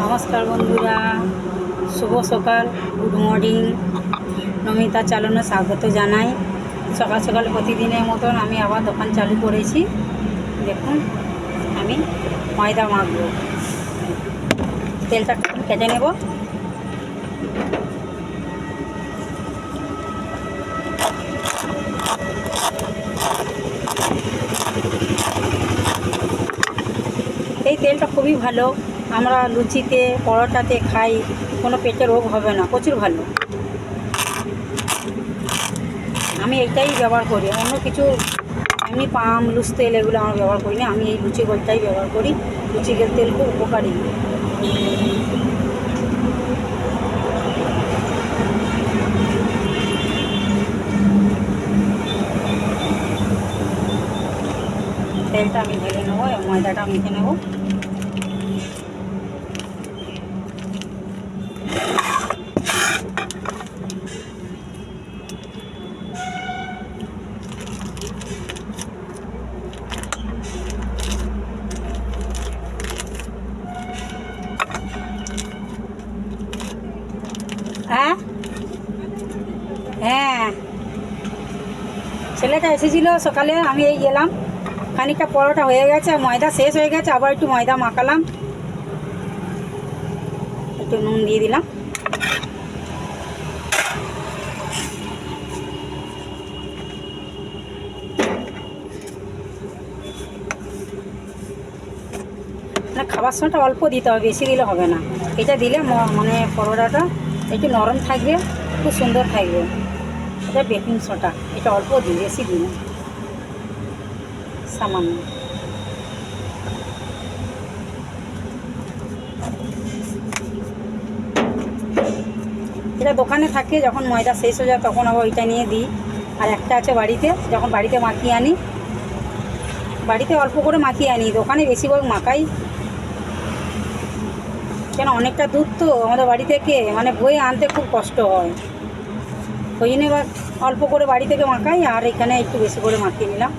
নমস্কার বন্ধুরা, শুভ সকাল, গুড মর্নিং। নমিতা চালানো স্বাগত জানাই। সকাল সকাল প্রতিদিনের মতন আমি আবার দোকান চালু করেছি। দেখুন, আমি ময়দা মাখবো। তেলটা কেটে নেব। এই তেলটা খুবই ভালো, আমরা লুচিতে পরোটাতে খাই, কোনো পেটের রোগ হবে না, প্রচুর ভালো। আমি এইটাই ব্যবহার করি, অন্য কিছু এমনি পাম লুচ তেল এগুলো আমরা ব্যবহার করি না। আমি এই লুচি গোলটাই ব্যবহার করি। লুচি তেল খুব উপকারী। তেলটা আমি ঢেলে নেবো, ময়দাটা মেখে নেবো। হ্যাঁ হ্যাঁ, ছেলেটা এসেছিলো সকালে, আমি এই গেলাম। খানিকটা পরোটা হয়ে গেছে, ময়দা শেষ হয়ে গেছে, আবার একটু ময়দা মাখালাম, একটু নুন দিয়ে দিলাম। মানে খাবার সময়টা অল্প দিতে হবে, বেশি দিলে হবে না। এটা দিলে মানে পরোটাটা একটু নরম থাকবে, খুব সুন্দর থাকবে। এটা বেকিং সোডা, এটা অল্প দিই, বেশি দিই না, সামান্য। এটা দোকানে থাকে, যখন ময়দা শেষ হয়ে যায় তখন আবার ওইটা নিয়ে দিই। আর একটা আছে বাড়িতে, যখন বাড়িতে মাখিয়ে আনি, বাড়িতে অল্প করে মাখিয়ে আনি, দোকানে বেশিরভাগ মাখাই। কেন, অনেকটা দূর তো আমাদের বাড়ি থেকে, মানে বয়ে আনতে খুব কষ্ট হয়। ওই জন্য এবার অল্প করে বাড়ি থেকে মাখাই, আর এখানে একটু বেশি করে মাখিয়ে নিলাম।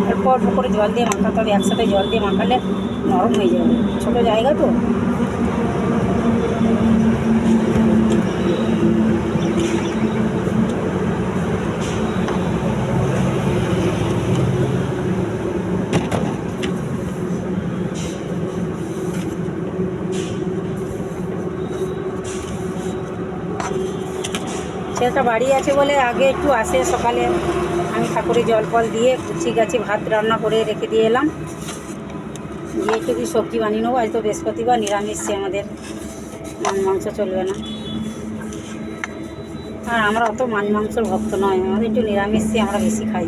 অল্প অল্প করে জল দিয়ে মাখাতে হবে, একসাথে জল দিয়ে মাখালে নরম হয়ে যাবে, ছোটো জায়গা তো। ছেলেটা বাড়ি আছে বলে আগে একটু আসে সকালে। আমি ঠাকুরে জল ফল দিয়ে কুচি গাছি ভাত রান্না করে রেখে দিয়ে এলাম। দিয়ে একটু কি সবজি বানিয়ে নেবো। আজ তো বৃহস্পতিবার, নিরামিষ আমাদের, মাংস চলবে না। আর আমরা অত মাছ মাংসর ভক্ত নয়, আমাদের একটু নিরামিষই আমরা বেশি খাই।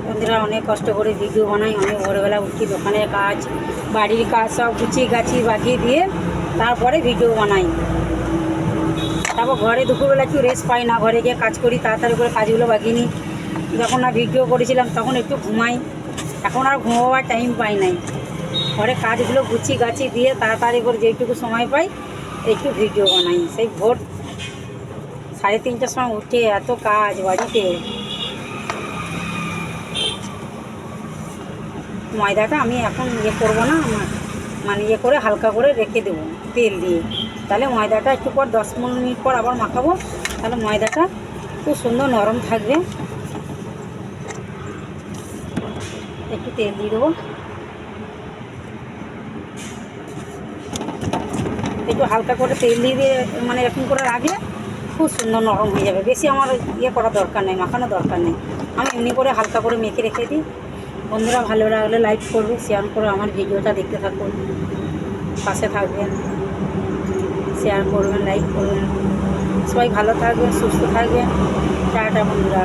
বন্ধুরা, অনেক কষ্ট করে ভিডিও বানাই, অনেক ভোরবেলা উঠি, দোকানের কাজ, বাড়ির কাজ সব গুছিয়ে গাছি বাগিয়ে দিয়ে তারপরে ভিডিও বানাই। তারপর ঘরে দুপুরবেলা একটু রেস্ট পাই না, ঘরে গিয়ে কাজ করি, তাড়াতাড়ি করে কাজগুলো বাগিয়ে নিই। যখন না ভিডিও করেছিলাম তখন একটু ঘুমাই, এখন আর ঘুমাবার টাইম পাই নাই। ঘরে কাজগুলো গুছিয়ে গাছি দিয়ে তাড়াতাড়ি করে যেটুকু সময় পাই একটু ভিডিও বানাই। সেই ভোর 3:30টার সময় উঠে এত কাজ বাড়িতে। ময়দাটা আমি এখন করবো না, মানে করে হালকা করে রেখে দেবো তেল দিয়ে। তাহলে ময়দাটা একটু পর 10-15 মিনিট পর আবার মাখাবো, তাহলে ময়দাটা খুব সুন্দর নরম থাকবে। একটু তেল দিয়ে দেবো, একটু হালকা করে তেল দিয়ে মানে এরকম করে রাখলে খুব সুন্দর নরম হয়ে যাবে। বেশি আমার করার দরকার নেই, মাখানোর দরকার নেই। আমি এমনি করে হালকা করে মেখে রেখে দিই। বন্ধুরা ভালো লাগলে লাইক করবে, শেয়ার করে আমার ভিডিওটা দেখতে থাকুন, পাশে থাকবেন, শেয়ার করবেন, লাইক করবেন। সবাই ভালো থাকবেন, সুস্থ থাকবেন। টাটা বন্ধুরা।